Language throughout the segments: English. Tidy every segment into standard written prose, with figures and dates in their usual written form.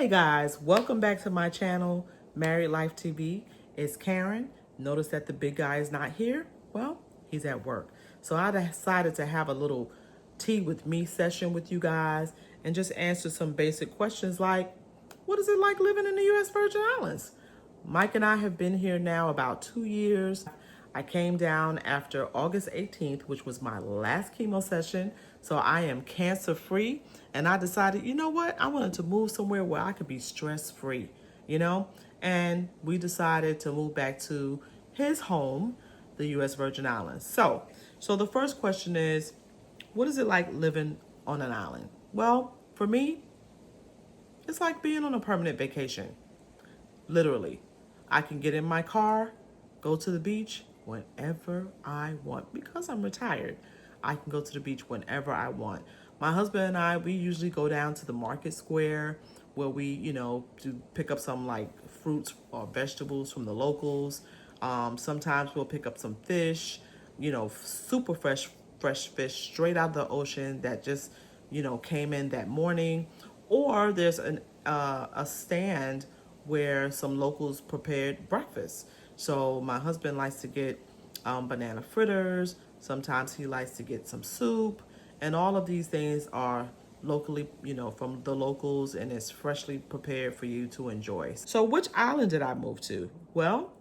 Hey guys, welcome back to my channel, Married Life TV. It's Karen. Notice that the big guy is not here. Well, he's at work. So I decided to have a little tea with me session with you guys and just answer some basic questions like, what is it like living in the U.S. Virgin Islands? Mike and I have been here now about 2 years. I came down after August 18th, which was my last chemo session. So I am cancer free. And I decided, you know what? I wanted to move somewhere where I could be stress free, And we decided to move back to his home, the U.S. Virgin Islands. So the first question is, what is it like living on an island? Well, for me, it's like being on a permanent vacation. Literally. I can get in my car, go to the beach whenever I want. Because I'm retired, I can go to the beach whenever I want. My husband and I, we usually go down to the market square where we, do pick up some like fruits or vegetables from the locals. Sometimes we'll pick up some fish, super fresh fish straight out of the ocean that just, came in that morning. Or there's a stand where some locals prepared breakfast. So my husband likes to get banana fritters. Sometimes he likes to get some soup. And all of these things are locally, from the locals, and it's freshly prepared for you to enjoy. So which island did I move to? Well,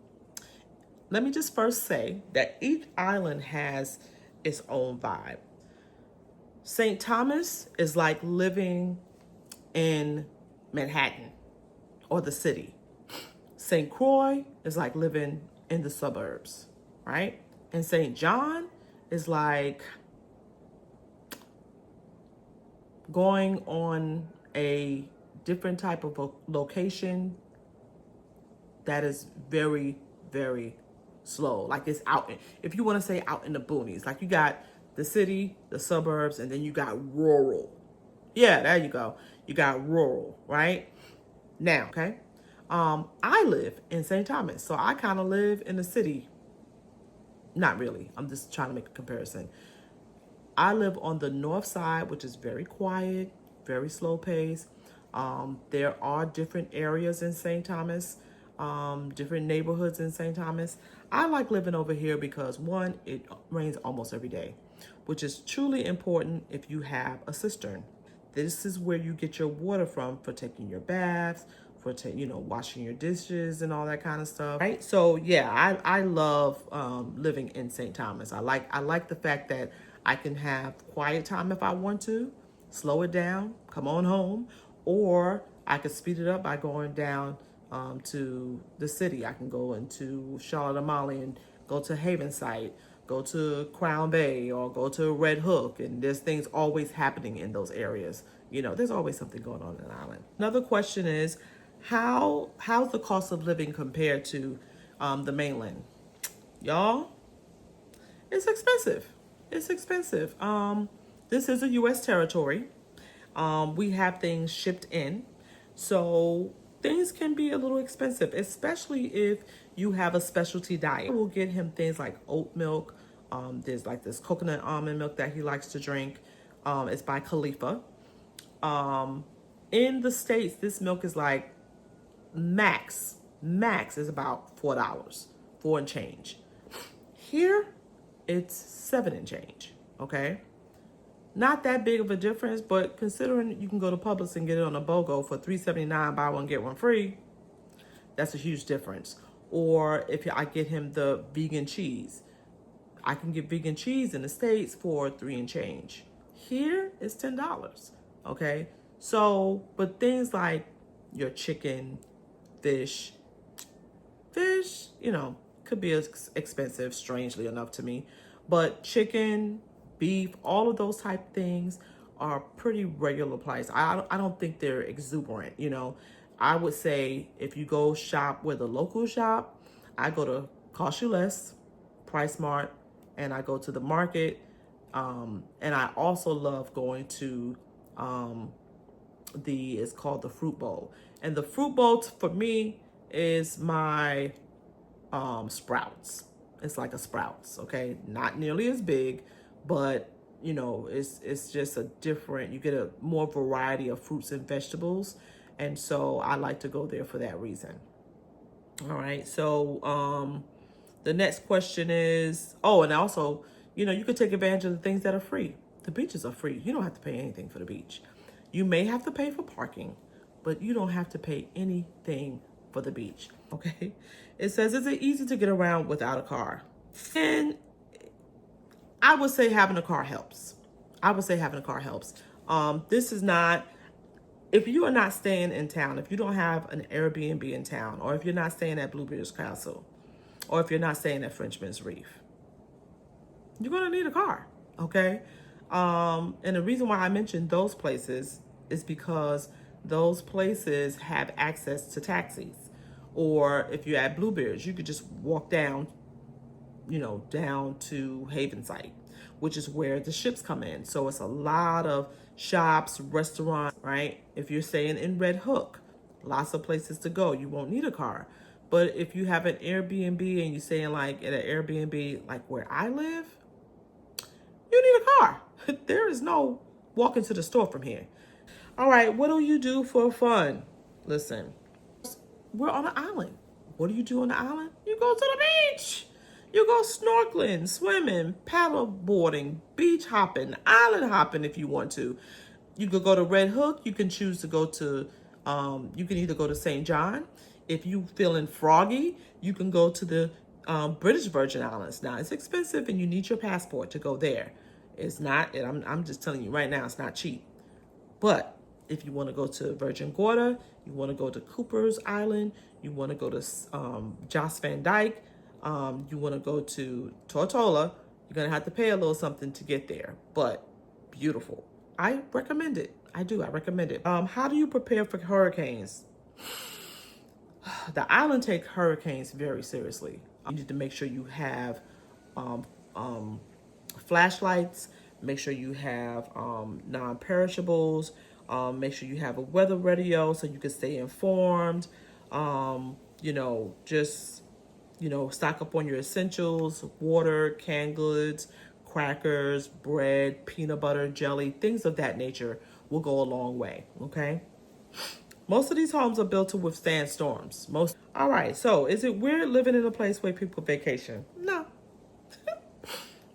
let me just first say that each island has its own vibe. St. Thomas is like living in Manhattan or the city. St. Croix is like living in the suburbs, right? And St. John is like going on a different type of a location that is very, very slow. Like it's out, if you want to say out in the boonies, like you got the city, the suburbs, and then you got rural. Yeah, there you go. You got rural, right? Now, okay? I live in St. Thomas, so I kind of live in the city. Not really. I'm just trying to make a comparison. I live on the north side, which is very quiet, very slow pace. There are different areas in St. Thomas, different neighborhoods in St. Thomas. I like living over here because, one, it rains almost every day, which is truly important if you have a cistern. This is where you get your water from for taking your baths, for washing your dishes and all that kind of stuff, right? So yeah, I love living in St. Thomas. I like the fact that I can have quiet time if I want to, slow it down, come on home, or I could speed it up by going down to the city. I can go into Charlotte Amalie and go to Havenside, go to Crown Bay, or go to Red Hook, and there's things always happening in those areas. There's always something going on in an island. Another question is, how's the cost of living compared to the mainland? Y'all, it's expensive. It's expensive. This is a U.S. territory. We have things shipped in, so things can be a little expensive, especially if you have a specialty diet. We'll get him things like oat milk. There's like this coconut almond milk that he likes to drink. It's by Khalifa. In the States, this milk is like max is about $4, 4 and change. Here, it's 7 and change, okay? Not that big of a difference, but considering you can go to Publix and get it on a BOGO for $3.79, buy one, get one free, that's a huge difference. Or if I get him the vegan cheese, I can get vegan cheese in the States for 3 and change. Here, it's $10, okay? So, but things like your chicken, fish, could be expensive, strangely enough to me. But chicken, beef, all of those type things are pretty regular price. I don't think they're exuberant, I would say if you go shop where the locals shop, I go to Cost You Less, Price Mart, and I go to the market. And I also love going to it's called the Fruit Bowl. And the Fruit Bowl for me is my Sprouts. It's like a Sprouts, okay? Not nearly as big, but it's just a different, you get a more variety of fruits and vegetables. And so I like to go there for that reason. All right. So the next question is, oh, and also, you could take advantage of the things that are free. The beaches are free. You don't have to pay anything for the beach. You may have to pay for parking, but you don't have to pay anything for the beach. Okay. It says, is it easy to get around without a car? And I would say having a car helps. This is not, if you are not staying in town, if you don't have an Airbnb in town, or if you're not staying at Bluebeard's Castle, or if you're not staying at Frenchman's Reef, you're going to need a car, okay? And the reason why I mentioned those places is because those places have access to taxis. Or if you're at Bluebeard's, you could just walk down, down to Havenside, which is where the ships come in. So it's a lot of shops, restaurants, right? If you're staying in Red Hook, lots of places to go. You won't need a car. But if you have an Airbnb and you're staying like at an Airbnb, like where I live, you need a car. There is no walking to the store from here. All right, what do you do for fun? Listen, we're on an island. What do you do on the island? You go to the beach. You go snorkeling, swimming, paddle boarding, beach hopping, island hopping if you want to. You could go to Red Hook. You can choose to go to, you can either go to St. John. If you feeling froggy, you can go to the British Virgin Islands. Now, it's expensive and you need your passport to go there. It's not, and I'm just telling you right now, it's not cheap. But if you want to go to Virgin Gorda, you want to go to Cooper's Island, you want to go to Joss Van Dyke, you want to go to Tortola, you're going to have to pay a little something to get there. But beautiful. I recommend it. I recommend it. How do you prepare for hurricanes? The island takes hurricanes very seriously. You need to make sure you have flashlights, make sure you have non-perishables, make sure you have a weather radio so you can stay informed. Stock up on your essentials, water, canned goods, crackers, bread, peanut butter, jelly, things of that nature will go a long way, okay? Most of these homes are built to withstand storms. All right, so is it weird living in a place where people vacation? No.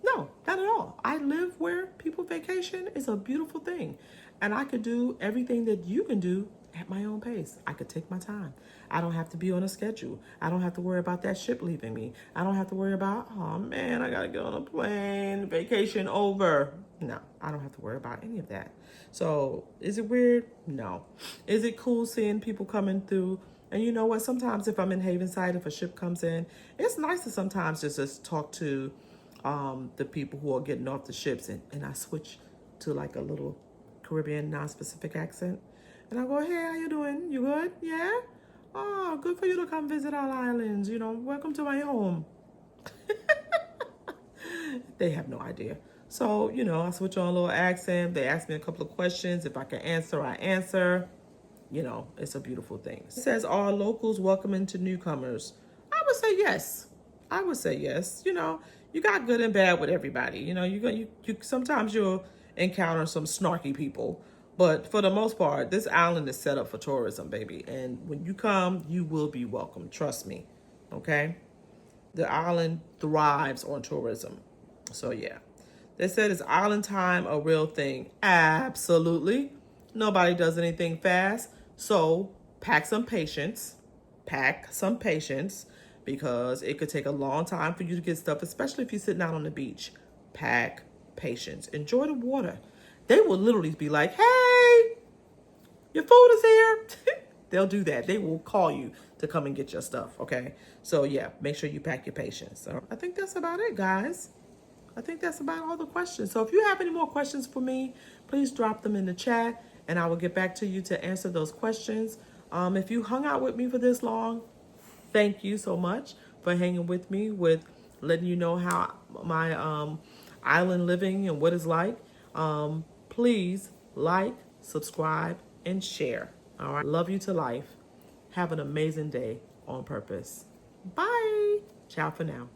No, not at all. I live where people vacation. It's a beautiful thing. And I could do everything that you can do at my own pace. I could take my time. I don't have to be on a schedule. I don't have to worry about that ship leaving me. I don't have to worry about, oh man, I gotta get on a plane, vacation over. No, I don't have to worry about any of that. So is it weird? No. Is it cool seeing people coming through? And you know what? Sometimes if I'm in Havenside, if a ship comes in, it's nice to sometimes just talk to the people who are getting off the ships, and I switch to like a little Caribbean non-specific accent. And I go, hey, how you doing? You good? Yeah? Oh, good for you to come visit our islands. Welcome to my home. They have no idea. So, I switch on a little accent. They ask me a couple of questions. If I can answer, I answer. It's a beautiful thing. It says, are locals welcoming to newcomers? I would say yes. You got good and bad with everybody. You sometimes you'll encounter some snarky people. But for the most part, this island is set up for tourism, baby. And when you come, you will be welcome. Trust me. Okay? The island thrives on tourism. So, yeah. They said, is island time a real thing? Absolutely. Nobody does anything fast. So, pack some patience. Because it could take a long time for you to get stuff, especially if you're sitting out on the beach. Pack patience. Enjoy the water. They will literally be like, hey, your food is here. They'll do that. They will call you to come and get your stuff, okay? So, yeah, make sure you pack your patience. So I think that's about it, guys. I think that's about all the questions. So if you have any more questions for me, please drop them in the chat, and I will get back to you to answer those questions. If you hung out with me for this long, thank you so much for hanging with me, with letting you know how my island living and what it's like. Please like, subscribe, and share. All right. Love you to life. Have an amazing day on purpose. Bye. Ciao for now.